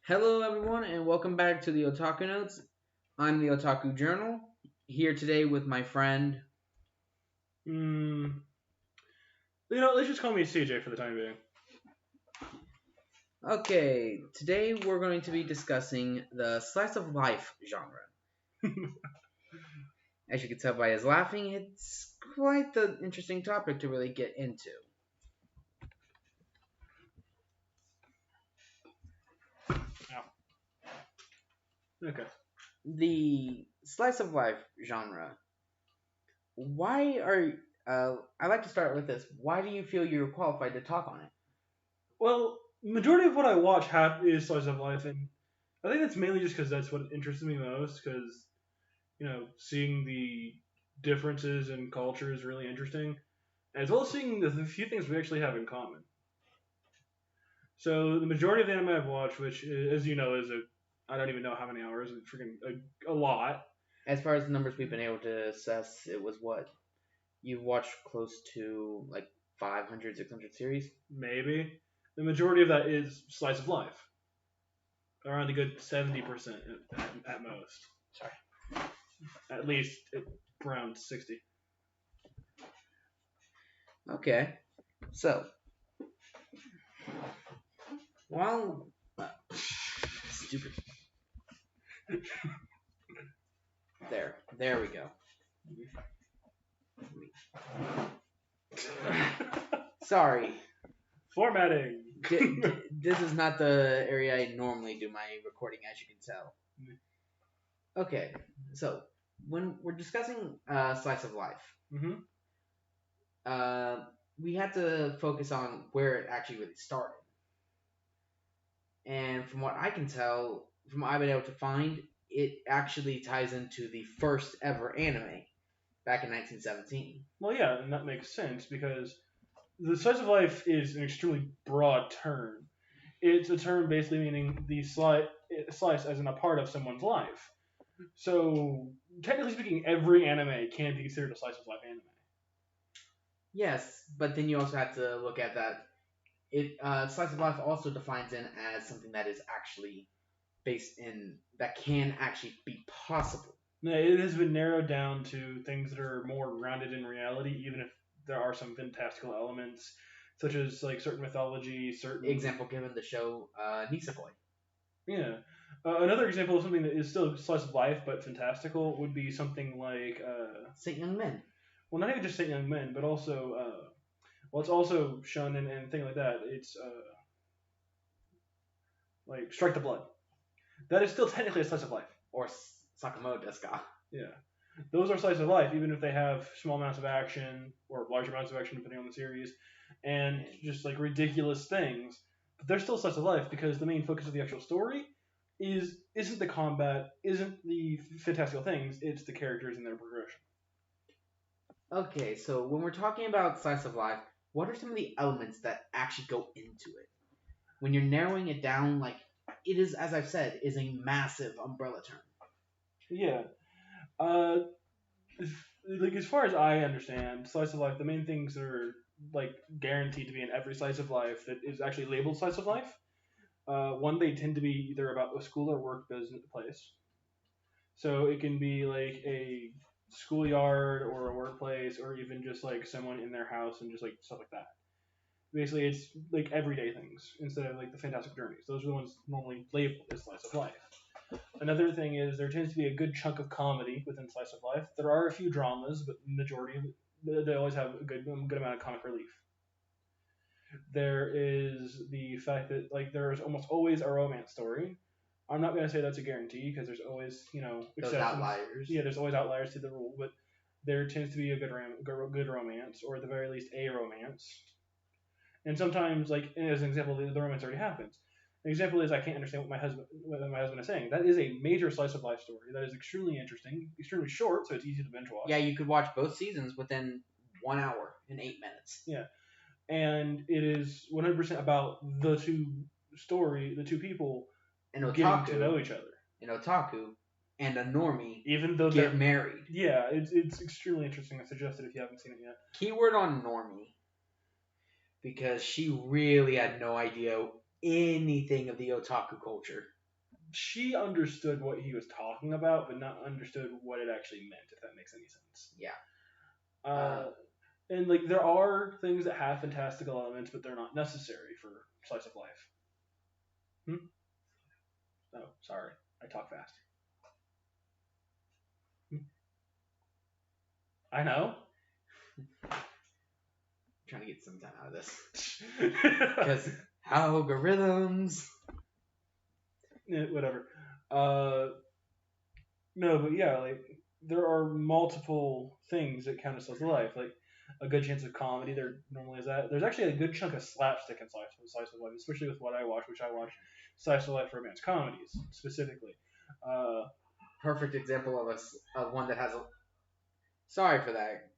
Hello, everyone, and welcome back to the Otaku Notes. I'm the Otaku Journal, here today with my friend. Let's just call me CJ for the time being. Okay, today we're going to be discussing the slice of life genre. As you can tell by his laughing, it's quite the interesting topic to really get into. Okay. The slice of life genre. Why are I'd like to start with this. Why do you feel you're qualified to talk on it? Well, majority of what I watch is slice of life, and I think that's mainly just because that's what interests me most. Because seeing the differences in culture is really interesting, as well as seeing the few things we actually have in common. So the majority of the anime I've watched, which, as you know, is I don't even know how many hours, freaking a lot. As far as the numbers we've been able to assess, it was what? You've watched close to like 500, 600 series? Maybe the majority of that is slice of life, around a good 70% at most. Sorry. At least around 60. Okay. So, while. Stupid. There we go. Sorry. Formatting. This is not the area I normally do my recording, as you can tell. Okay, so when we're discussing slice of life, we have to focus on where it actually really started. And from what I can tell, from what I've been able to find, it actually ties into the first ever anime back in 1917. Well, yeah, and that makes sense because the slice of life is an extremely broad term. It's a term basically meaning the slice as in a part of someone's life. So, technically speaking, every anime can be considered a slice of life anime. Yes, but then you also have to look at that. Slice of life also defines it as something that is actually based in that can actually be possible. No, it has been narrowed down to things that are more grounded in reality, even if there are some fantastical elements, such as like certain mythology, certain example given the show Nisekoi. Yeah. Another example of something that is still slice of life but fantastical would be something like Saint Young Men. Well, not even just Saint Young Men, but also it's also shonen and thing like that. It's like Strike the Blood. That is still technically a slice of life. Or Sakamoto Desu. Yeah. Those are slice of life, even if they have small amounts of action or large amounts of action depending on the series, and just like ridiculous things. But they're still slice of life because the main focus of the actual story isn't the combat, isn't the fantastical things. It's the characters and their progression. Okay, so when we're talking about slice of life, what are some of the elements that actually go into it? When you're narrowing it down, like it is, as I've said, is a massive umbrella term. Yeah. Like as far as I understand, slice of life, the main things that are like guaranteed to be in every slice of life that is actually labeled slice of life. One, they tend to be either about a school or work business place. So it can be like a schoolyard or a workplace or even just like someone in their house and just like stuff like that. Basically, it's like everyday things instead of like the fantastic journeys. Those are the ones normally labeled as slice of life. Another thing is there tends to be a good chunk of comedy within slice of life. There are a few dramas, but majority of it, they always have a good amount of comic relief. There is the fact that like there's almost always a romance story. I'm not going to say that's a guarantee because there's always Those outliers. Yeah, there's always outliers to the rule, but there tends to be a good romance, or at the very least a romance. And sometimes, like as an example, the romance already happens. An example is I can't understand what my husband is saying. That is a major slice of life story. That is extremely interesting, extremely short, so it's easy to binge watch. Yeah, you could watch both seasons within 1 hour and 8 minutes. Yeah, and it is 100% about the two people getting to know each other. An otaku and a normie even though get married. Yeah, it's extremely interesting. I suggest it if you haven't seen it yet. Keyword on normie, because she really had no idea anything of the otaku culture. She understood what he was talking about, but not understood what it actually meant. If that makes any sense. Yeah. And like there are things that have fantastical elements, but they're not necessary for slice of life. Oh, sorry, I talk fast. I know. I'm trying to get some time out of this because algorithms. Yeah, whatever. No, but yeah, like there are multiple things that count as slice of life. Like a good chance of comedy. There normally is that. There's actually a good chunk of slapstick in slice of life, especially with what I watch, which I watch slice of life romance comedies specifically. Perfect example of one that has a. Sorry for that,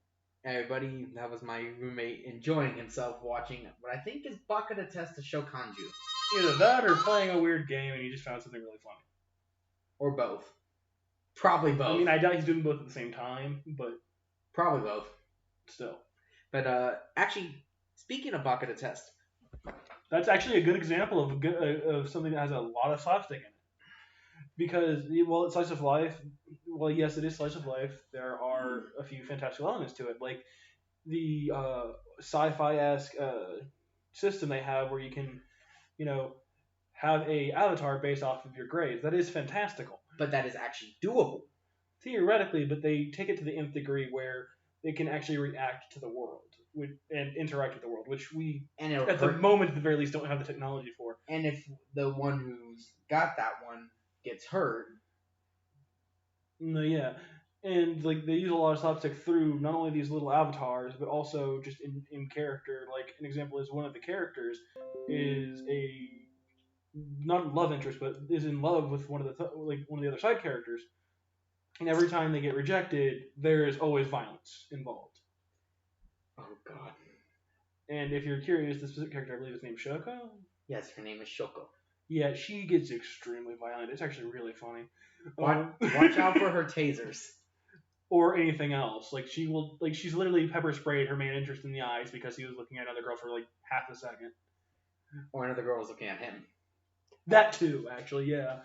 everybody. That was my roommate enjoying himself watching what I think is Baka Test to Shokanju. Either that or playing a weird game and he just found something really funny. Or both. Probably both. I mean, I doubt he's doing both at the same time, but probably both. Still. But actually, speaking of Baka Test, that's actually a good example of something that has a lot of slapstick in it. Because well, it's slice of life. Well, yes, it is slice of life. There are a few fantastical elements to it, like the sci-fi-esque system they have, where you can, have a avatar based off of your grades. That is fantastical. But that is actually doable. Theoretically, but they take it to the nth degree where they can actually react to the world and interact with the world, which we, at the moment, at the very least, don't have the technology for. And if the one who's got that one gets hurt. No, yeah. And like they use a lot of slapstick through not only these little avatars, but also just in character. Like an example is one of the characters is a not love interest, but is in love with one of the other side characters. And every time they get rejected, there is always violence involved. Oh God. And if you're curious, the specific character, I believe, is named Shoko. Yes, her name is Shoko. Yeah, she gets extremely violent. It's actually really funny. Watch out for her tasers. Or anything else. Like she's literally pepper sprayed her main interest in the eyes because he was looking at another girl for like half a second. Or another girl was looking at him. That too, actually, yeah.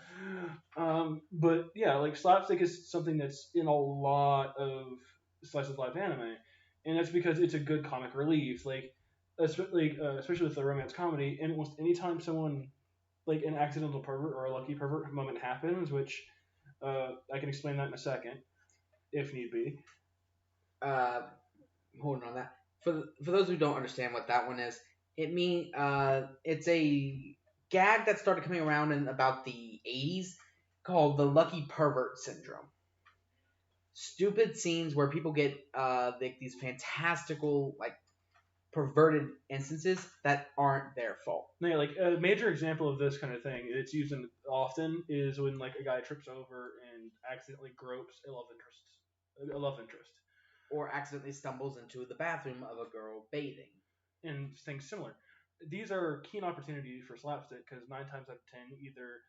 But yeah, like slapstick is something that's in a lot of slice of life anime, and that's because it's a good comic relief. Like, especially with the romance comedy, and almost anytime someone like an accidental pervert or a lucky pervert moment happens, which I can explain that in a second, if need be. Holding on that. For those who don't understand what that one is, it's a gag that started coming around in about the 80s called the lucky pervert syndrome. Stupid scenes where people get these fantastical, like, perverted instances that aren't their fault. Yeah, like a major example of this kind of thing, it's used often, is when like a guy trips over and accidentally gropes a love interest. Or accidentally stumbles into the bathroom of a girl bathing. And things similar. These are keen opportunities for slapstick because 9 times out of 10, either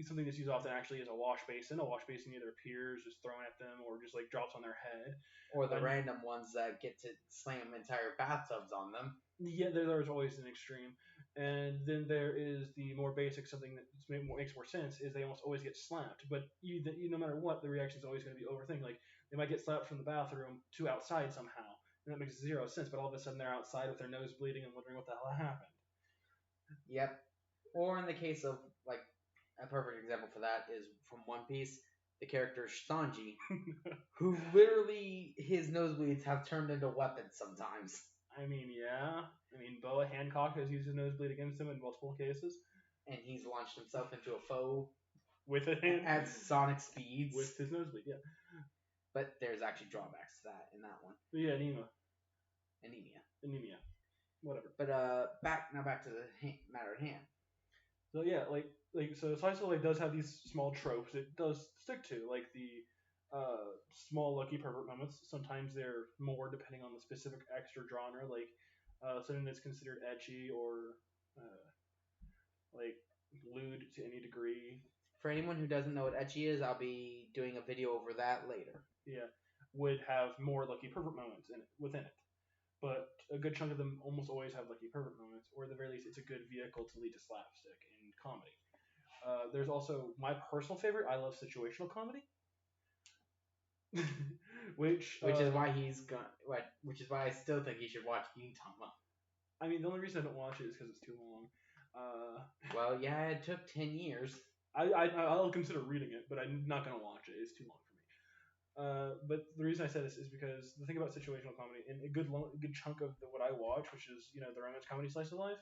something that's used often actually is a wash basin. A wash basin either appears, is thrown at them, or just like drops on their head. Or the random ones that get to slam entire bathtubs on them. Yeah, there's always an extreme. And then there is the more basic, something that makes more sense, is they almost always get slapped. But no matter what, the reaction is always going to be overthink. Like, they might get slapped from the bathroom to outside somehow. And that makes zero sense, but all of a sudden they're outside with their nose bleeding and wondering what the hell happened. Yep. Or in the case of, like, a perfect example for that is from One Piece, the character Sanji, who literally, his nosebleeds have turned into weapons sometimes. I mean, yeah. I mean, Boa Hancock has used his nosebleed against him in multiple cases. And he's launched himself into a foe with a hand at sonic speeds. With his nosebleed, yeah. But there's actually drawbacks to that in that one. Yeah, Anemia. Whatever. But back to the matter at hand. So yeah, so slice of life does have these small tropes it does stick to, like the small lucky pervert moments. Sometimes they're more depending on the specific extra genre, like something that's considered ecchi or like lewd to any degree. For anyone who doesn't know what ecchi is, I'll be doing a video over that later. Yeah, would have more lucky pervert moments within it. but a good chunk of them almost always have like a perfect moments, or at the very least, it's a good vehicle to lead to slapstick in comedy. There's also my personal favorite. I love situational comedy, which Which is why he's gone. Which is why I still think you should watch Gintama. I mean, the only reason I don't watch it is because it's too long. Well, yeah, it took 10 years. I'll consider reading it, but I'm not gonna watch it. It's too long for me. But the reason I say this is because the thing about situational comedy, and a good chunk of what I watch, which is the romance comedy slice of life,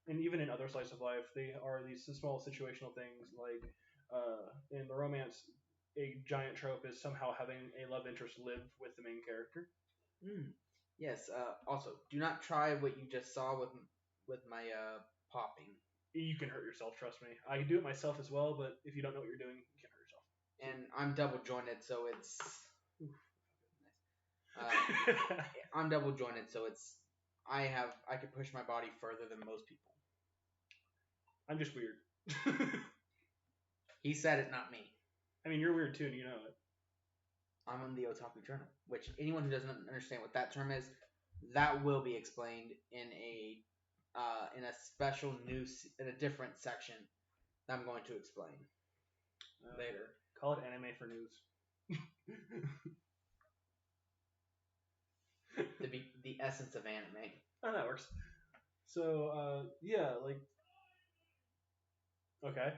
and even in other slice of life, they are these small situational things. Like in the romance, a giant trope is somehow having a love interest live with the main character. Mm. Yes. Also, do not try what you just saw with my popping. You can hurt yourself. Trust me. I can do it myself as well, but if you don't know what you're doing, you can hurt yourself. And I'm double jointed, so it's. I'm double jointed, so it's. I could push my body further than most people. I'm just weird. He said it, not me. I mean, you're weird too, and you know it. I'm on the Otaku Journal, which anyone who doesn't understand what that term is, that will be explained in a special in a different section that I'm going to explain later. Call it anime for news. the essence of anime. Oh, that works. So, yeah, like, okay.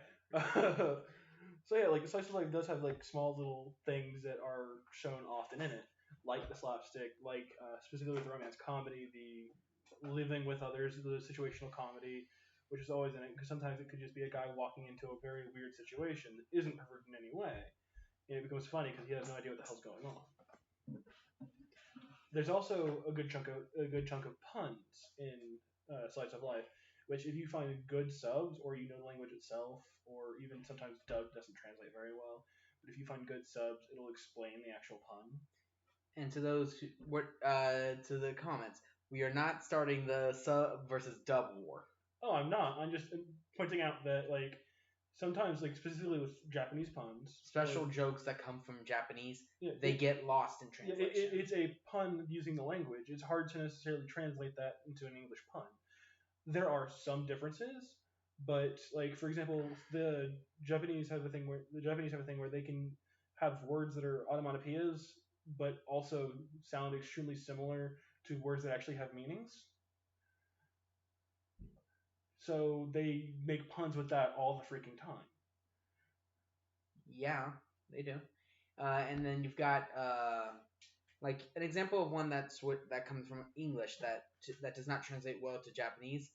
So yeah, like slice of life does have like small little things that are shown often in it, like the slapstick, like specifically with the romance comedy, the living with others, the situational comedy, which is always in it because sometimes it could just be a guy walking into a very weird situation that isn't perfect in any way, and it becomes funny because he has no idea what the hell's going on. There's also a good chunk of puns in slice of life, which if you find good subs or you know the language itself, or even sometimes dub doesn't translate very well, but if you find good subs, it'll explain the actual pun. And to those who to the comments, we are not starting the sub versus dub war. Oh, I'm not. I'm just pointing out that like sometimes like specifically with Japanese puns, special jokes that come from Japanese, they get lost in translation. It's a pun using the language. It's hard to necessarily translate that into an English pun. There are some differences, but like for example, the Japanese have a thing where they can have words that are onomatopoeias, but also sound extremely similar to words that actually have meanings. So they make puns with that all the freaking time. Yeah, they do. And then you've got like an example of one that comes from English that does not translate well to Japanese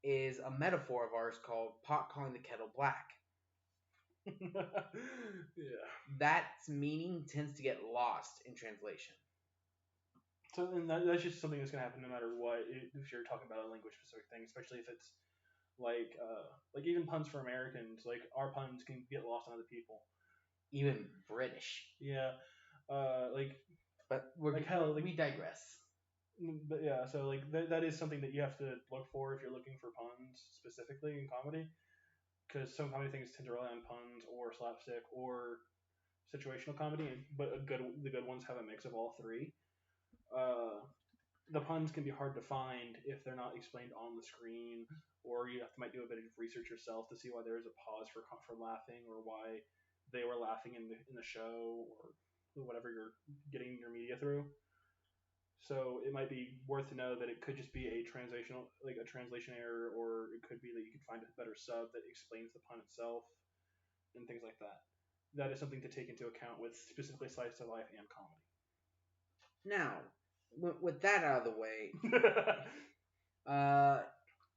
is a metaphor of ours called pot calling the kettle black. Yeah. That meaning tends to get lost in translation. So and that's just something that's gonna happen no matter what if you're talking about a language specific thing, especially if it's like even puns for Americans, like our puns can get lost on other people. Even British. Yeah. But we digress. But yeah, so like that is something that you have to look for if you're looking for puns specifically in comedy, because some comedy things tend to rely on puns or slapstick or situational comedy, but the good ones have a mix of all three. The puns can be hard to find if they're not explained on the screen, or you might do a bit of research yourself to see why there is a pause for laughing, or why they were laughing in the show, or whatever you're getting your media through. So it might be worth to know that it could just be a translation error, or it could be that you could find a better sub that explains the pun itself, and things like that. That is something to take into account with specifically slice of life and comedy. Now, with that out of the way,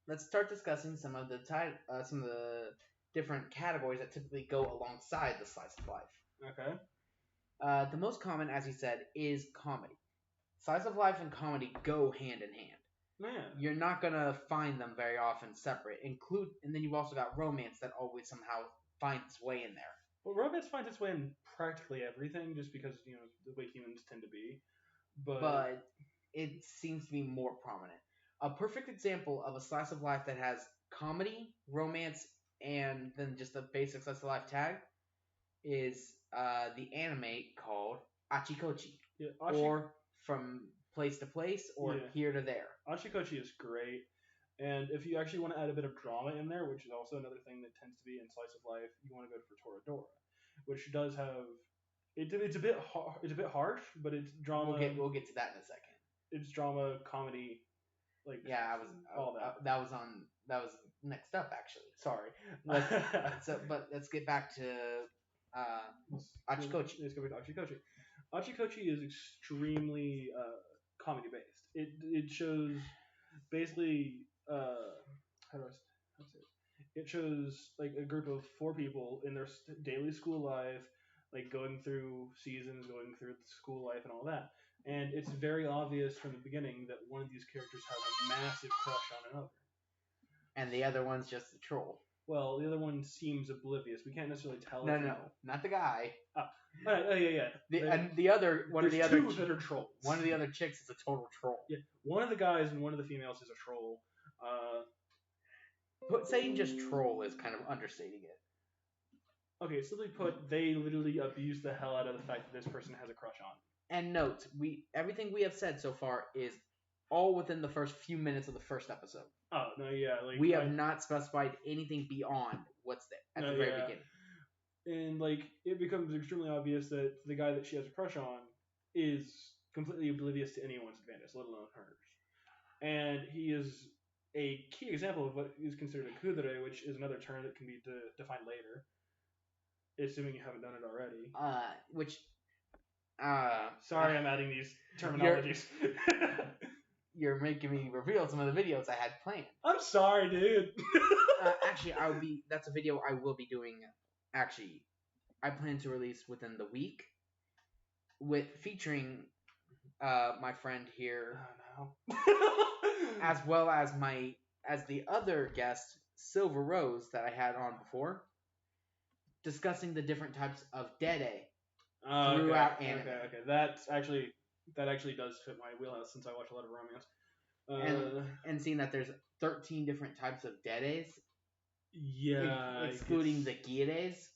let's start discussing some of the different categories that typically go alongside the slice of life. Okay. The most common, as you said, is comedy. Slice of life and comedy go hand in hand. Man. You're not gonna find them very often separate. And then you've also got romance that always somehow finds its way in there. Well, romance finds its way in practically everything, just because the way humans tend to be. But it seems to be more prominent. A perfect example of a slice of life that has comedy, romance, and then just a basic slice of life tag is the anime called Achikochi, or from place to place or Yeah. here to there. Achikochi is great. And if you actually want to add a bit of drama in there, which is also another thing that tends to be in slice of life, you want to go for Toradora, which does have it's a bit it's a bit harsh, but it's drama. We'll get to that in a second. It's drama, comedy, like all that. That was next up actually. Sorry. But let's get back to Achikochi. Let's go back to Achikochi. Achikochi is extremely comedy based. It shows basically how do I say it? It shows like a group of 4 people in their daily school life, like going through seasons, going through the school life and all that. And it's very obvious from the beginning that one of these characters has a massive crush on another. And the other one's just a troll. Well, the other one seems oblivious. We can't necessarily tell. No, not the guy. Yeah. And the other one of the other two that are trolls. One of the other chicks is a total troll. Yeah, one of the guys and one of the females is a troll. But saying just troll is kind of understating it. Okay, simply put, they literally abuse the hell out of the fact that this person has a crush on. And note, everything we have said so far is all within the first few minutes of the first episode. Oh no, yeah, like we have not specified anything beyond what's there at the very beginning. And like it becomes extremely obvious that the guy that she has a crush on is completely oblivious to anyone's advantage, let alone hers. And he is a key example of what is considered a kudere, which is another term that can be defined later, assuming you haven't done it already. Sorry, I'm adding these terminologies. You're making me reveal some of the videos I had planned. I'm sorry, dude. Actually, that's a video I will be doing. Actually, I plan to release within the week, featuring my friend here, as well as the other guest, Silver Rose, that I had on before, discussing the different types of dede throughout anime. Okay. That actually does fit my wheelhouse since I watch a lot of romance. And seeing that there's 13 different types of dedes. Yeah. Excluding the gires.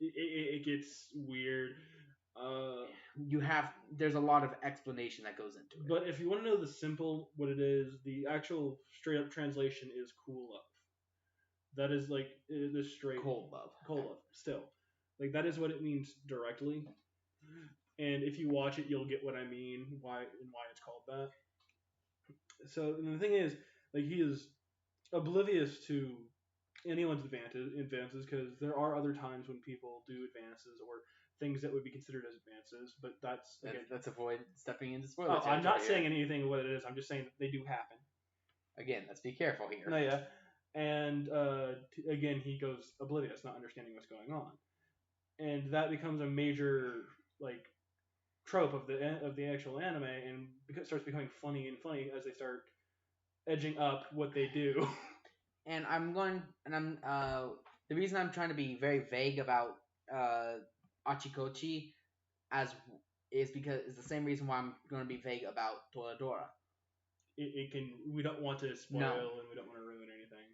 It gets weird. There's a lot of explanation that goes into it. But if you want to know what it is, the actual straight up translation is cool love. That is like the straight cold love. Cold love. Still, like that is what it means directly. And if you watch it, you'll get what I mean, why it's called that. So the thing is, like he is oblivious to anyone's advances because there are other times when people do advances or things that would be considered as advances, but let's avoid stepping into spoilers. I'm not saying anything what it is. I'm just saying that they do happen. Again, let's be careful here. No, yeah. And again, he goes oblivious, not understanding what's going on, and that becomes a major like trope of the actual anime, and it starts becoming funny as they start edging up what they do. And the reason I'm trying to be very vague about Achikochi is the same reason why I'm going to be vague about Toradora. We don't want to spoil and we don't want to ruin anything.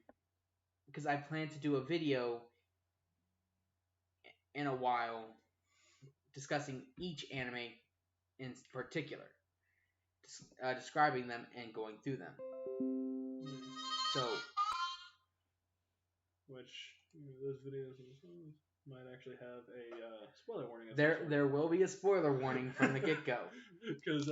Because I plan to do a video in a while discussing each anime in particular, describing them and going through them. So, which those videos might actually have a spoiler warning. There will be a spoiler warning from the get-go. Because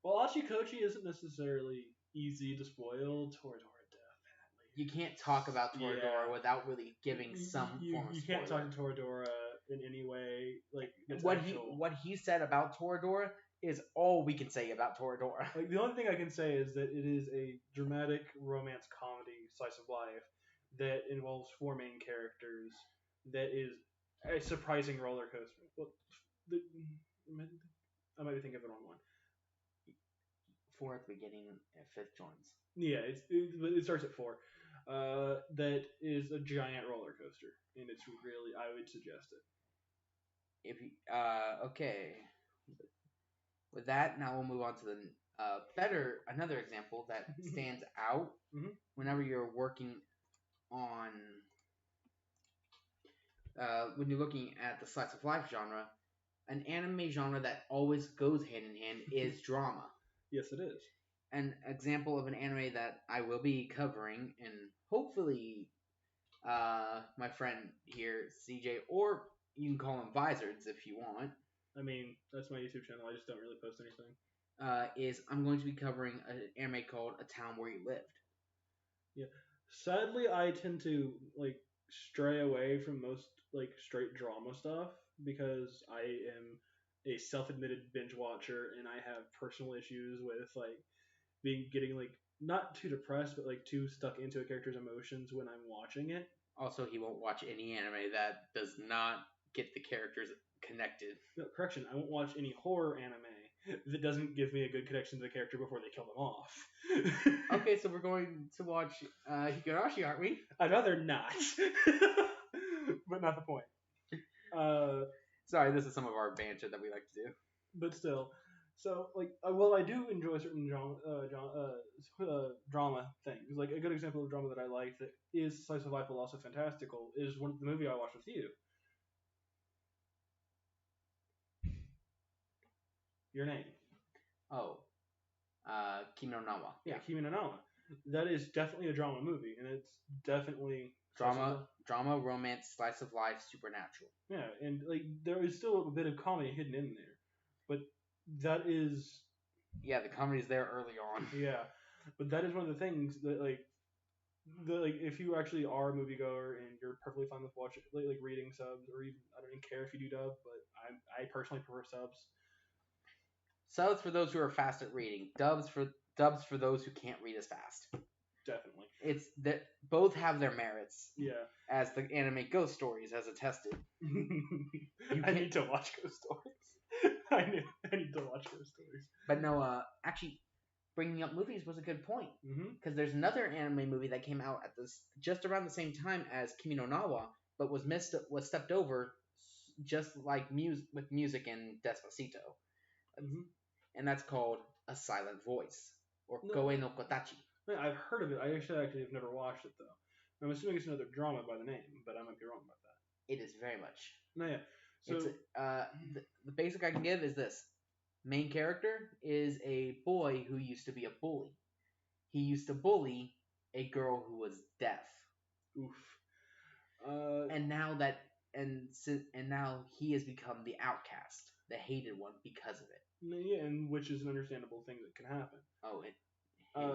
while Achikochi isn't necessarily easy to spoil, Toradora definitely. You can't talk about Toradora without really giving some form of spoiler. You can't talk to Toradora in any way. Like what he said about Toradora is all we can say about Toradora. Like, the only thing I can say is that it is a dramatic romance comedy slice of life that involves 4 main characters. That is a surprising roller coaster. Well, I might be thinking of the wrong one. 4 at the beginning, 5th joins. Yeah, it starts at 4. That is a giant roller coaster, and it's really, I would suggest it. Okay. With that, now we'll move on to the another example that stands out whenever you're working on when you're looking at the slice of life genre. An anime genre that always goes hand in hand is drama. Yes, it is. An example of an anime that I will be covering, and hopefully, my friend here, CJ, or you can call him Visords if you want, I mean, that's my YouTube channel. I just don't really post anything. is I'm going to be covering an anime called A Town Where You Lived. Yeah. Sadly, I tend to like stray away from most like straight drama stuff because I am a self-admitted binge watcher and I have personal issues with like getting like not too depressed but like too stuck into a character's emotions when I'm watching it. Also, he won't watch any anime that does not get the characters connected. No, correction, I won't watch any horror anime that doesn't give me a good connection to the character before they kill them off. Okay, so we're going to watch Higurashi, aren't we? I'd rather not. But not the point. Sorry, this is some of our banter that we like to do. But still, so like, well, I do enjoy certain drama things. Like a good example of drama that I like that is slice of life, but also fantastical, is the movie I watched with you. Your name? Oh, Kimi no Nawa. Yeah, Kimi no Nawa. That is definitely a drama movie, and it's definitely Drama, romance, slice of life, supernatural. Yeah, and like there is still a bit of comedy hidden in there, but that is Yeah, the comedy's there early on. yeah, but that is one of the things that like if you actually are a moviegoer and you're perfectly fine with watching like reading subs or even I don't even care if you do dub, but I personally prefer subs. Subs for those who are fast at reading. Dubs for those who can't read as fast. Definitely. It's that both have their merits. Yeah. As the anime Ghost Stories has attested. I need to watch Ghost Stories. I need to watch Ghost Stories. But no, actually, bringing up movies was a good point. Because there's another anime movie that came out at just around the same time as Kimi no Nawa, but was stepped over, just like with music and Despacito. And that's called A Silent Voice, or Koe no Kotachi. I've heard of it. I actually have never watched it though. I'm assuming it's another drama by the name, but I might be wrong about that. It is very much. No, yeah. So the basic I can give is this: main character is a boy who used to be a bully. He used to bully a girl who was deaf. Oof. And now he has become the outcast, the hated one because of it. Yeah, and which is an understandable thing that can happen. Oh, it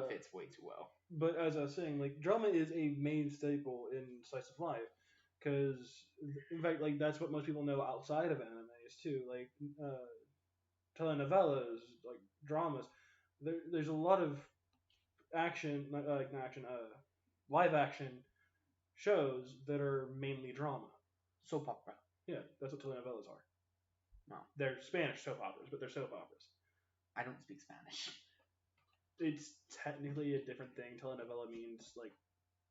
fits way too well. But as I was saying, like drama is a main staple in slice of life, because in fact, like that's what most people know outside of animes too. Like telenovelas, like dramas. There's a lot of action, live action shows that are mainly drama. Soap opera. Yeah, that's what telenovelas are. No. They're Spanish soap operas, but they're soap operas. I don't speak Spanish. It's technically a different thing. Telenovela means like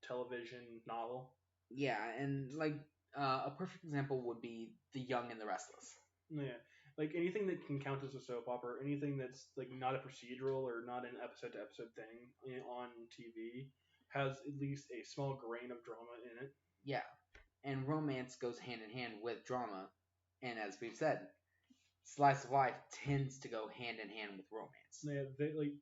television novel. Yeah, and like a perfect example would be The Young and the Restless. Yeah, like anything that can count as a soap opera, anything that's like not a procedural or not an episode to episode thing on TV has at least a small grain of drama in it. Yeah, and romance goes hand in hand with drama, and as we've said, slice of life tends to go hand in hand with romance. Yeah,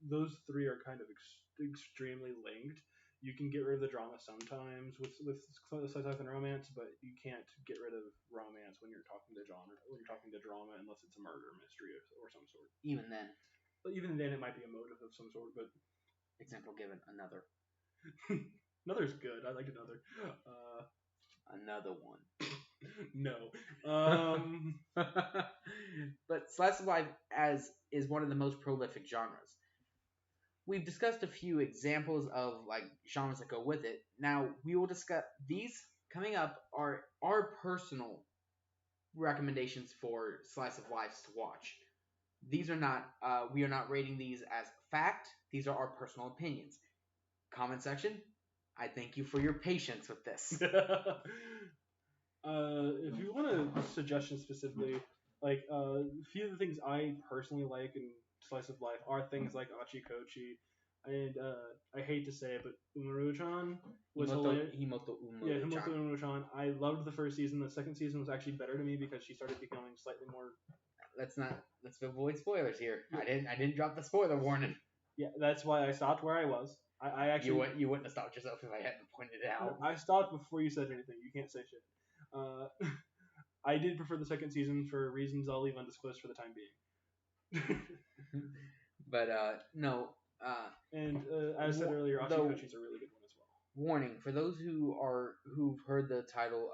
those three are kind of extremely linked. You can get rid of the drama sometimes with slice of life and romance, but you can't get rid of romance when you're talking to genre, when you're talking to drama, unless it's a murder mystery or some sort. Even then. But even then, it might be a motive of some sort. But example given, Another. Another's good. I liked Another. Another one. No. But slice of life is one of the most prolific genres. We've discussed a few examples of like genres that go with it. Now we will discuss these coming up are our personal recommendations for slice of lives to watch. These are not we are not rating these as fact. These are our personal opinions. Comment section. I thank you for your patience with this. If you want a suggestion specifically, like a few of the things I personally like in slice of life are things like Achikochi, and I hate to say it, but Umaru-chan was hilarious. Himoto Umaru-chan. Yeah, Himoto Umaru-chan. I loved the first season. The second season was actually better to me because she started becoming slightly more let's avoid spoilers here. I didn't drop the spoiler warning. Yeah, that's why I stopped where I was. I actually You wouldn't have stopped yourself if I hadn't pointed it out. I stopped before you said anything. You can't say shit. I did prefer the second season for reasons I'll leave undisclosed for the time being. But no. And as I said earlier, Ashikachi's a really good one as well. Warning for those who've heard the title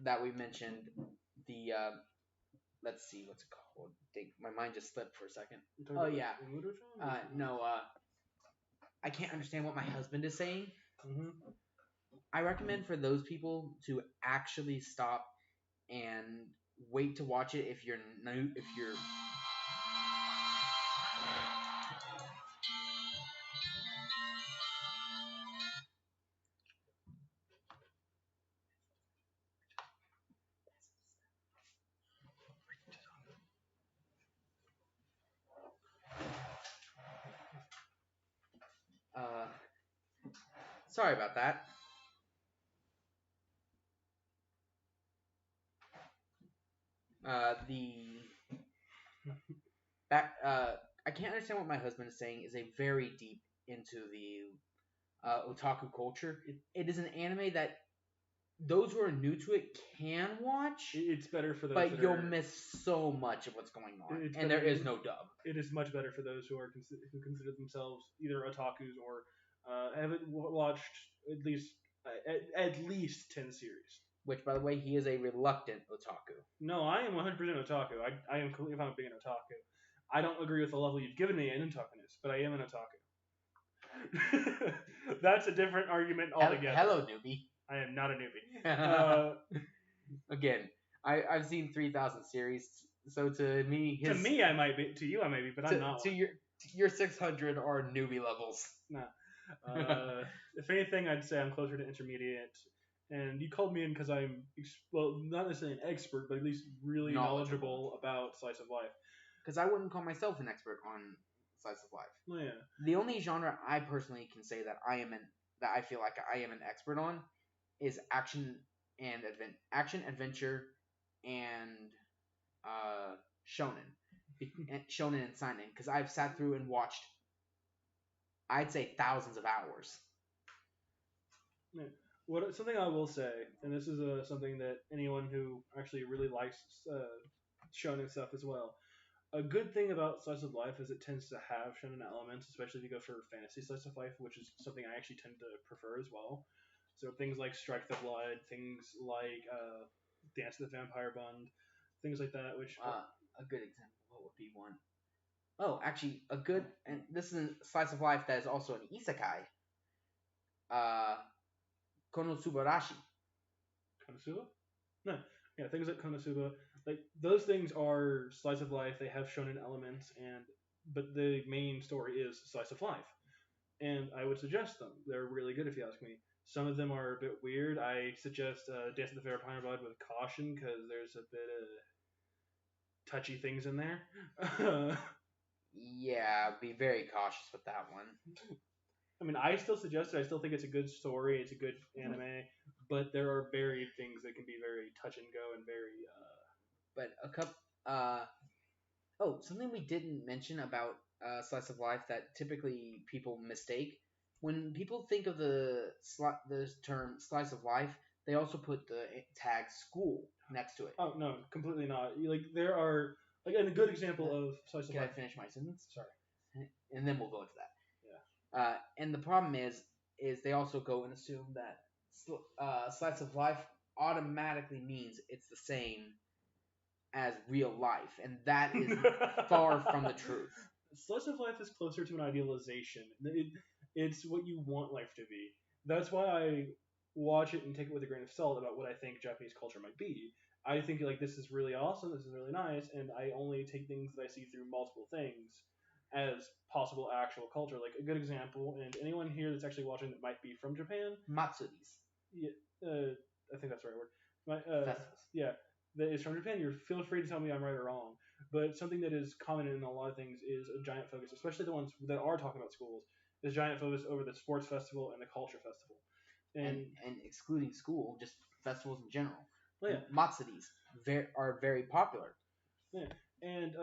that we mentioned. The let's see what's it called. My mind just slipped for a second. Oh yeah. No. I can't understand what my husband is saying. Mm-hmm. I recommend for those people to actually stop and wait to watch it if you're new. If you're sorry about that. I can't understand what my husband is saying is a very deep into the otaku culture. It is an anime that those who are new to it can watch. It's better for those, but you'll miss so much of what's going on, and there is no dub. It is much better for those who consider themselves either otakus or haven't watched at least 10 series. Which, by the way, he is a reluctant otaku. No, I am 100% otaku. I am completely fine with being an otaku. I don't agree with the level you've given me in otakuness, but I am an otaku. That's a different argument altogether. Hello, newbie. I am not a newbie. Again, I've seen 3,000 series, so to me, to me I might be, to you I may be, but I'm not. To your 600 are newbie levels. Nah. If anything, I'd say I'm closer to intermediate. And you called me in because I'm, well, not necessarily an expert, but at least really knowledgeable about slice of life. Because I wouldn't call myself an expert on slice of life. Oh, yeah. The only genre I personally can say that I feel like I am an expert on is action, adventure, and shonen. Shonen and seinen. Because I've sat through and watched, I'd say, thousands of hours. Yeah. Something I will say, and this is something that anyone who actually really likes shonen stuff as well, a good thing about slice of life is it tends to have shonen elements, especially if you go for fantasy slice of life, which is something I actually tend to prefer as well. So things like Strike the Blood, things like Dance of the Vampire Bund, things like that. Which a good example, what would be one? Oh, actually, and this is a slice of life that is also an isekai. Konosubarashi. Konosuba? No. Yeah, things like Konosuba, like those things are slice of life. They have shonen elements, but the main story is slice of life. And I would suggest them. They're really good if you ask me. Some of them are a bit weird. I suggest Dance of the Vampire Bud with caution because there's a bit of touchy things in there. Yeah, be very cautious with that one. I mean, I still suggest it. I still think it's a good story. It's a good anime, but there are varied things that can be very touch and go and very. But something we didn't mention about slice of life that typically people mistake when people think of the term slice of life, they also put the tag school next to it. Oh no, completely not. There are and a good example of slice of life. Can I finish my sentence? Sorry. And then we'll go into that. Yeah. And the problem is they also go and assume that slice of life automatically means it's the same as real life, and that is far from the truth. Slice of life is closer to an idealization. It's what you want life to be. That's why I watch it and take it with a grain of salt about what I think Japanese culture might be. I think this is really awesome, this is really nice, and I only take things that I see through multiple things as possible actual culture. Like a good example, and anyone here that's actually watching that might be from Japan. Matsuris. Yeah, I think that's the right word. Festivals. Yeah, that is from Japan. Feel free to tell me I'm right or wrong. But something that is common in a lot of things is a giant focus, especially the ones that are talking about schools, is giant focus over the sports festival and the culture festival. And excluding school, just festivals in general. Well, yeah. Matsuris are very popular. Yeah. And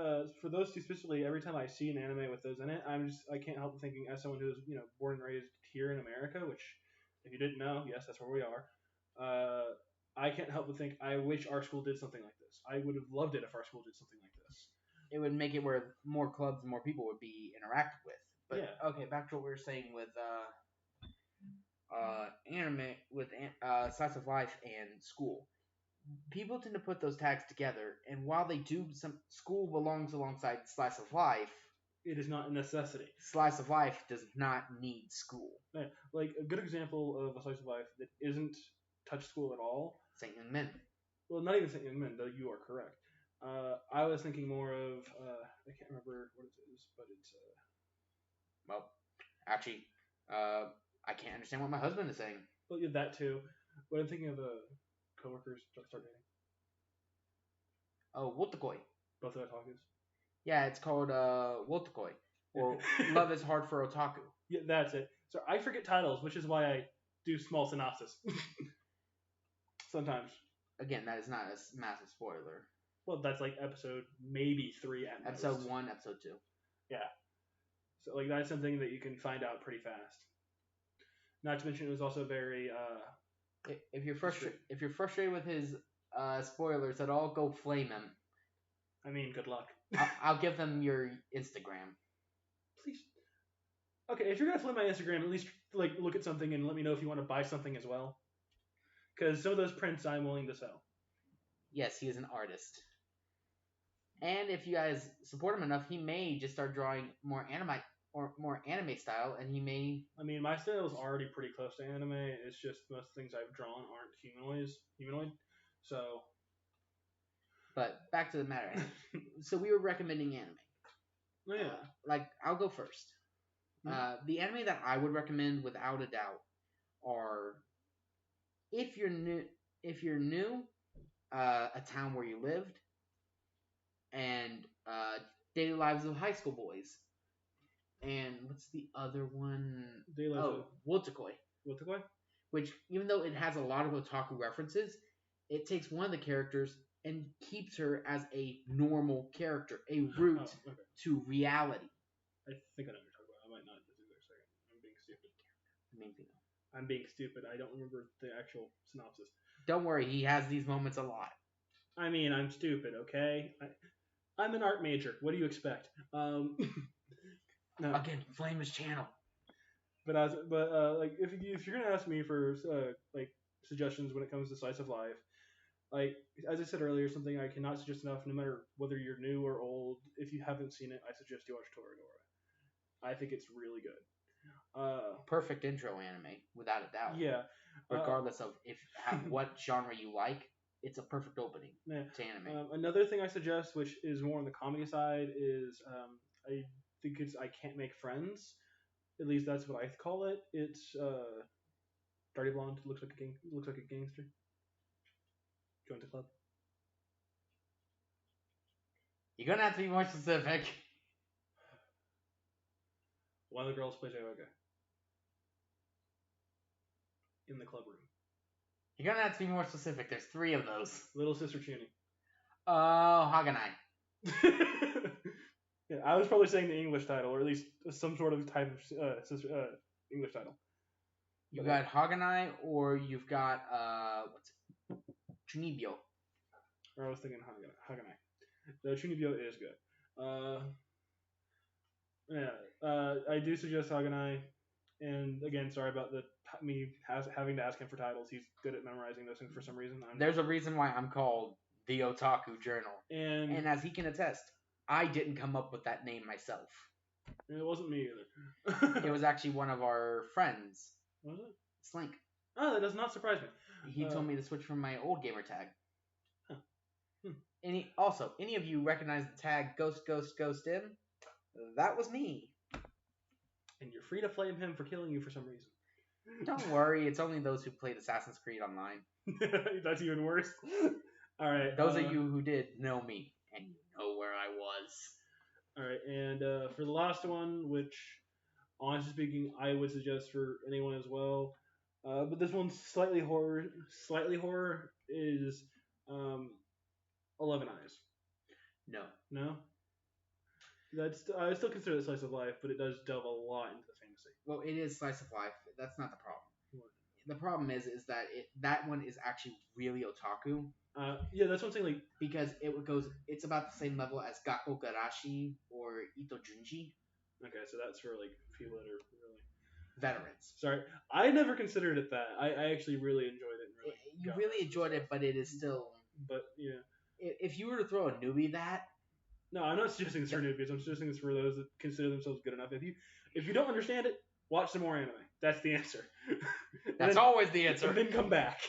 for those two specifically, every time I see an anime with those in it, I can't help thinking, as someone who's born and raised here in America, which if you didn't know, yes, that's where we are. I can't help but think I wish our school did something like this. I would have loved it if our school did something like this. It would make it where more clubs and more people would be interacted with. But Yeah. okay, back to what we were saying with anime, with slice of life and school. People tend to put those tags together, and while they do, some school belongs alongside slice of life. It is not a necessity. Slice of life does not need school. Yeah. Like a good example of a slice of life that isn't touch school at all. Saint Young Men. Well, not even Saint Young Men, though you are correct. I was thinking more of I can't remember what it is, but it's Well, actually, I can't understand what my husband is saying. well, yeah, that too. But I'm thinking of coworkers start dating. Oh, Wotakoi. Both of otakus. Yeah, it's called Wotakoi, or Love is Hard for Otaku. Yeah, that's it. So I forget titles, which is why I do small synopsis. Sometimes. Again, that is not a massive spoiler. Well, that's like episode maybe 3 at most. Episode 1, episode 2. Yeah. So like that's something that you can find out pretty fast. Not to mention it was also very If you're frustrated with his spoilers at all, go flame him. I mean, good luck. I'll give them your Instagram. Please. Okay, if you're gonna flip my Instagram, at least like look at something and let me know if you want to buy something as well. Because some of those prints I'm willing to sell. Yes, he is an artist. And if you guys support him enough, he may just start drawing more anime style, and he may. I mean, my style is already pretty close to anime. It's just most things I've drawn aren't humanoid. So. But back to the matter. So we were recommending anime. Oh, yeah. Like I'll go first. Mm-hmm. The anime that I would recommend without a doubt are if you're new, a town where you lived, and daily lives of high school boys. And what's the other one? Wotakoi. Wotakoi? Which, even though it has a lot of otaku references, it takes one of the characters and keeps her as a normal character, a route to reality. I think I know what you're talking about. I might not just a second. I'm being stupid. Maybe. I'm being stupid. I don't remember the actual synopsis. Don't worry, he has these moments a lot. I mean, I'm stupid, okay? I'm an art major. What do you expect? No. Again, flame his channel. But like if you're gonna ask me for like suggestions when it comes to slice of life, like as I said earlier, something I cannot suggest enough. No matter whether you're new or old, if you haven't seen it, I suggest you watch Toradora. I think it's really good. Perfect intro anime, without a doubt. Yeah. Regardless of what genre you like, it's a perfect opening to anime. Another thing I suggest, which is more on the comedy side, is I think it's I Can't Make Friends. At least that's what I call it. It's Dirty Blonde. Looks like a gangster. Joins the club. You're gonna have to be more specific. One of the girls plays yoga in the club room. You're gonna have to be more specific. There's 3 of those. Little Sister Chuni. Oh, Haganai. Yeah, I was probably saying the English title, or at least some sort of type of English title. You got Haganai, or you've got what's it? Chunibyo. Or I was thinking Haganai. The Chunibyo is good. I do suggest Haganai. And again, sorry about me having to ask him for titles. He's good at memorizing those things for some reason. There's a reason why I'm called the Otaku Journal. And as he can attest, I didn't come up with that name myself. It wasn't me either. It was actually one of our friends. Was it? Slink. Oh, that does not surprise me. He told me to switch from my old gamer tag. Huh. Any of you recognize the tag Ghost In? That was me. And you're free to flame him for killing you for some reason. Don't worry, it's only those who played Assassin's Creed Online. That's even worse. All right. Those of you who did know me, and you know where I was. All right, and for the last one, which, honestly speaking, I would suggest for anyone as well, but this one's slightly horror, is 11 Eyes. No. No, I still consider it slice of life, but it does delve a lot into the fantasy. Well, it is slice of life. That's not the problem. What? The problem is that that one is actually really otaku Yeah, that's one thing. Like, because it's about the same level as Gakko Garashi or Ito Junji, okay, so that's for like people that are really veterans. sorry. I never considered it that. I actually really enjoyed it. And really You got really into enjoyed stuff. it, but it is still. But yeah, If you were to throw a newbie that, no, I'm not suggesting this for newbies. I'm suggesting this for those that consider themselves good enough. If you don't understand it, watch some more anime. That's the answer. that's always the And answer. then come back.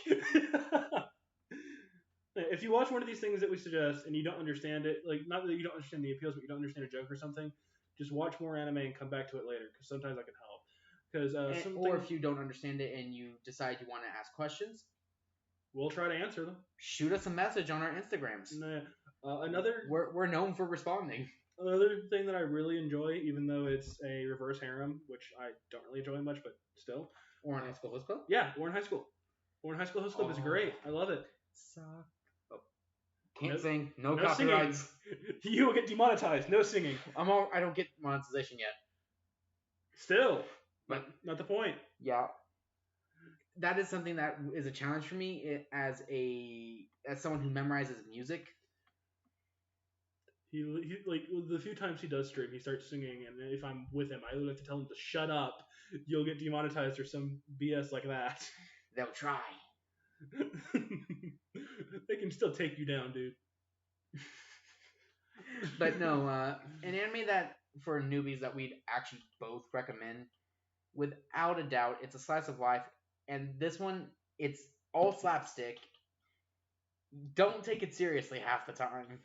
If you watch one of these things that we suggest and you don't understand it, like not that you don't understand the appeals, but you don't understand a joke or something, just watch more anime and come back to it later because sometimes that can help. Because Or if you don't understand it and you decide you want to ask questions, we'll try to answer them. shoot us a message on our Instagrams. Another We're known for responding. Another thing that I really enjoy, even though it's a reverse harem, which I don't really enjoy much, but still. Or in High School Host Club? Yeah, War in High School. War in High School Host Club is great. I love it. Can't sing. No no copyrights. Singing. You will get demonetized. No singing. I don't get monetization yet. Still. But not the point. Yeah. That is something that is a challenge for me as someone who memorizes music. He like the few times he does stream, he starts singing, and if I'm with him, I have to tell him to shut up. You'll get demonetized or some BS like that. They'll try. They can still take you down, dude. But no, an anime that for newbies that we'd actually both recommend, without a doubt, it's a slice of life, and this one it's all slapstick. Don't take it seriously half the time.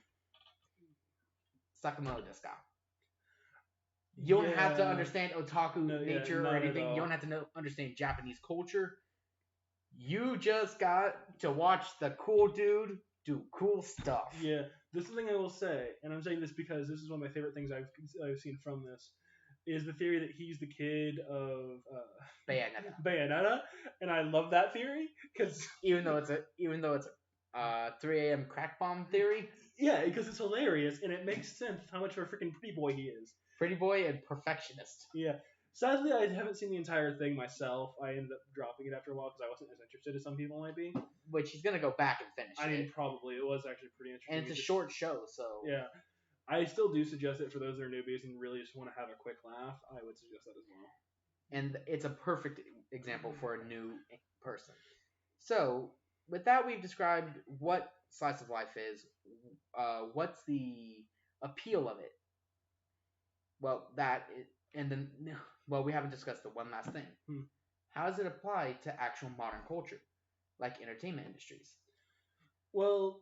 Sakamoto desu ka? You don't have to understand otaku nature or anything. You don't have to understand Japanese culture. You just got to watch the cool dude do cool stuff. Yeah, this is the thing I will say, and I'm saying this because this is one of my favorite things I've seen from this, is the theory that he's the kid of Bayonetta, and I love that theory because even though it's a 3 a.m. crack bomb theory. Yeah, because it's hilarious and it makes sense how much of a freaking pretty boy he is. Pretty boy and perfectionist. Yeah. Sadly, I haven't seen the entire thing myself. I ended up dropping it after a while because I wasn't as interested as some people might be. Which he's gonna go back and finish. I mean, probably it was actually pretty interesting. And it's a short show, so yeah. I still do suggest it for those that are newbies and really just want to have a quick laugh. I would suggest that as well. And it's a perfect example for a new person. So, with that, we've described what slice of life is. What's the appeal of it? Well, we haven't discussed the one last thing. How does it apply to actual modern culture, like entertainment industries? Well,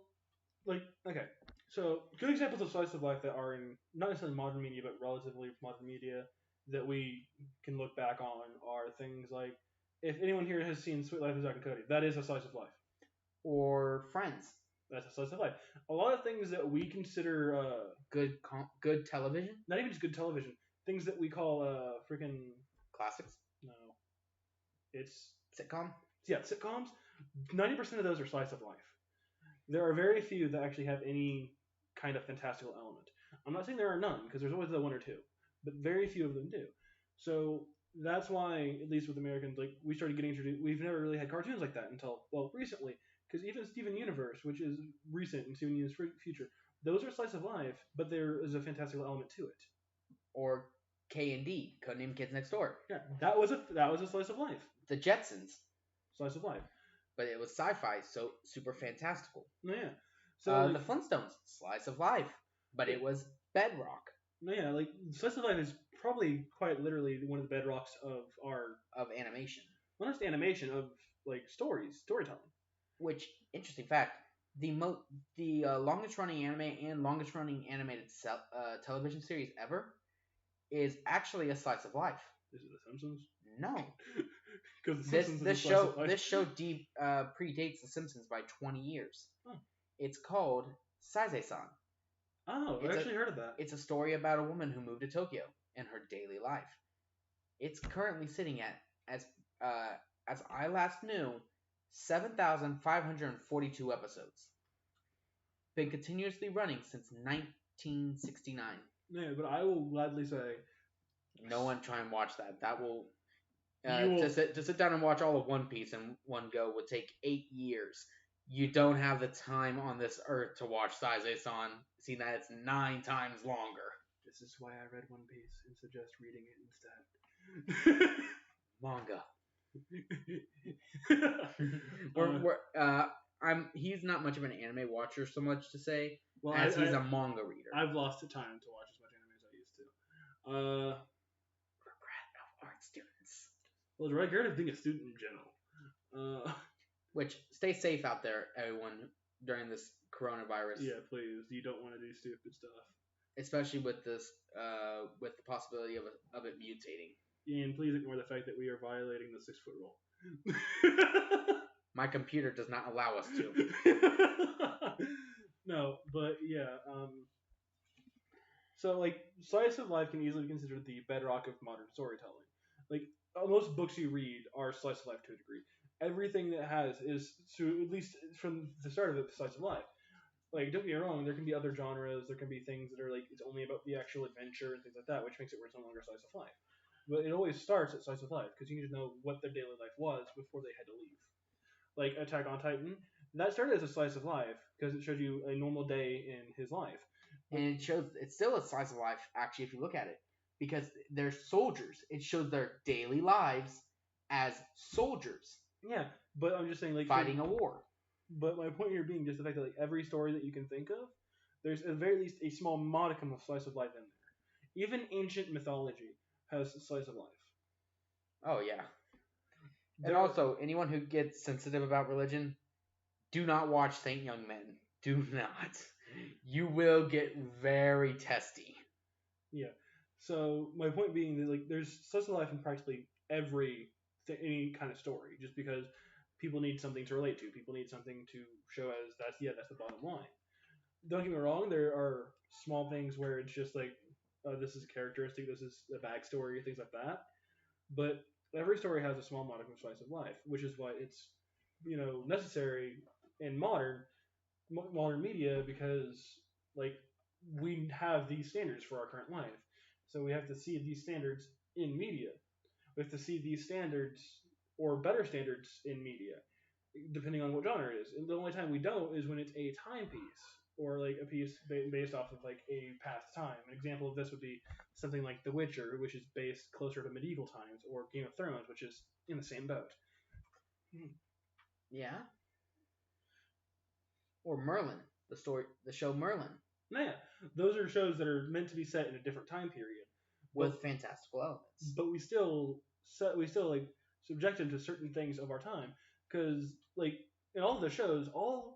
okay. So, good examples of slice of life that are in not necessarily modern media, but relatively modern media that we can look back on are things like, if anyone here has seen Sweet Life of Zack and Cody, that is a slice of life. Or Friends. That's a slice of life. A lot of things that we consider good television. Not even just good television. Things that we call freaking classics. No, it's sitcom. Yeah, sitcoms. 90% of those are slice of life. There are very few that actually have any kind of fantastical element. I'm not saying there are none because there's always the one or two, but very few of them do. So that's why, at least with Americans, like we started getting introduced. We've never really had cartoons like that until recently. Because even Steven Universe, which is recent, and Steven Universe Future, those are slice of life, but there is a fantastical element to it. Or K&D, Codename Kids Next Door. Yeah, that was a slice of life. The Jetsons, slice of life. But it was sci-fi, so super fantastical. Yeah. So the Flintstones, slice of life, but it was bedrock. Yeah, like slice of life is probably quite literally one of the bedrocks of animation. Not just animation, of like storytelling. Which, interesting fact, the longest running anime and longest running animated television series ever is actually a slice of life. Is it The Simpsons? No. Because this show predates The Simpsons by 20 years. Oh. It's called Saizei-san. Oh, I've actually heard of that. It's a story about a woman who moved to Tokyo and her daily life. It's currently sitting at, as I last knew, 7,542 episodes. Been continuously running since 1969. Yeah, but I will gladly say No one try and watch that. That will you will. to sit down and watch all of One Piece in one go would take 8 years. You don't have the time on this earth to watch Saizai-san. See that it's 9 times longer. This is why I read One Piece and suggest reading it instead. Manga. Uh, He's not much of an anime watcher, so much to say, well, as he's a manga reader. I've lost the time to watch as much anime as I used to. Regret of art students. Well, the regret of being a student in general. Which, stay safe out there, everyone, during this coronavirus. Yeah, please. You don't want to do stupid stuff. Especially with this, with the possibility of it mutating. And please ignore the fact that we are violating the 6-foot rule. My computer does not allow us to. No, but yeah. So, like, slice of life can easily be considered the bedrock of modern storytelling. Like, most books you read are slice of life to a degree. Everything that has is, to at least from the start of it, slice of life. Like, don't get me wrong, there can be other genres, there can be things that are like, it's only about the actual adventure and things like that, which makes it where it's no longer slice of life. But it always starts at slice of life, because you need to know what their daily life was before they had to leave. Like Attack on Titan, that started as a slice of life, because it showed you a normal day in his life. And it's still a slice of life, actually, if you look at it. Because they're soldiers. It shows their daily lives as soldiers. Yeah, but I'm just saying, like, fighting a war. But my point here being just the fact that, like, every story that you can think of, there's at the very least a small modicum of slice of life in there. Even ancient mythology has a slice of life. Oh, yeah. And also, anyone who gets sensitive about religion, do not watch Saint Young Men. Do not. You will get very testy. Yeah. So my point being that, like, there's slice of life in practically any kind of story, just because people need something to relate to. People need something to show as that's the bottom line. Don't get me wrong, there are small things where it's just like, this is a characteristic, this is a backstory, things like that. But every story has a small modicum of slice of life, which is why it's, necessary in modern media, because, like, we have these standards for our current life. So we have to see these standards in media. We have to see these standards or better standards in media, depending on what genre it is. And the only time we don't is when it's a timepiece, or like a piece based off of like a past time. An example of this would be something like The Witcher, which is based closer to medieval times, or Game of Thrones, which is in the same boat. Yeah. Or Merlin, the show Merlin. Yeah, those are shows that are meant to be set in a different time period with fantastical elements. But we still like subject them to certain things of our time, because like in all of the shows,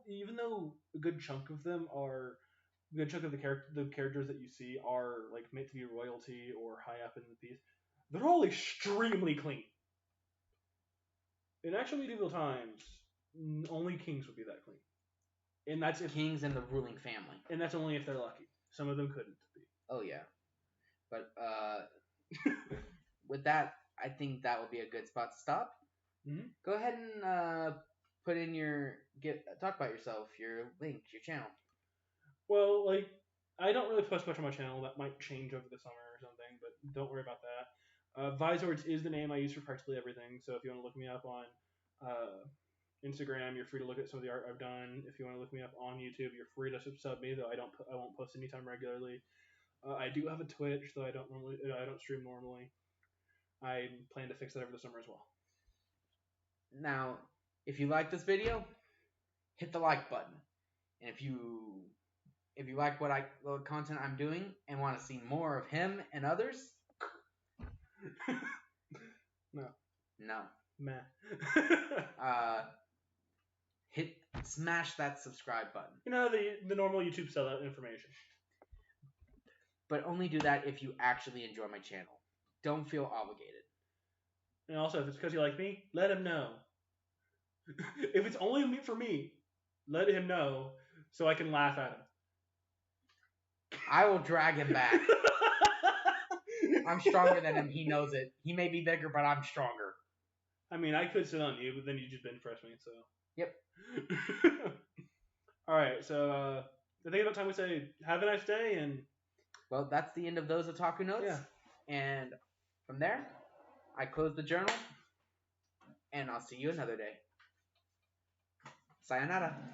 even though a good chunk of them are a good chunk of the characters that you see are like meant to be royalty or high up in the piece, they're all extremely clean. In actual medieval times, only kings would be that clean. And that's if kings and the ruling family. And that's only if they're lucky. Some of them couldn't be. Oh yeah. But with that, I think that would be a good spot to stop. Mm-hmm. Go ahead and put in talk about yourself, your link, your channel. Well, like, I don't really post much on my channel. That might change over the summer or something, but don't worry about that. Visords is the name I use for practically everything. So if you want to look me up on Instagram, you're free to look at some of the art I've done. If you want to look me up on YouTube, you're free to sub me, though I won't post anytime regularly. I do have a Twitch, though I don't stream normally. I plan to fix that over the summer as well. Now, if you like this video, hit the like button. And if you like the content I'm doing and want to see more of him and others, no. Meh. Smash that subscribe button. The normal YouTube sellout information. But only do that if you actually enjoy my channel. Don't feel obligated. And also, if it's because you like me, let him know. If it's only for me, let him know so I can laugh at him. I will drag him back. I'm stronger than him. He knows it. He may be bigger, but I'm stronger. I mean, I could sit on you, but then you just bench press me, so. Yep. Alright, so I think about time we say, have a nice day, and Well, that's the end of those Otaku Notes. yeah. And from there, I close the journal, and I'll see you another day. Sayonara.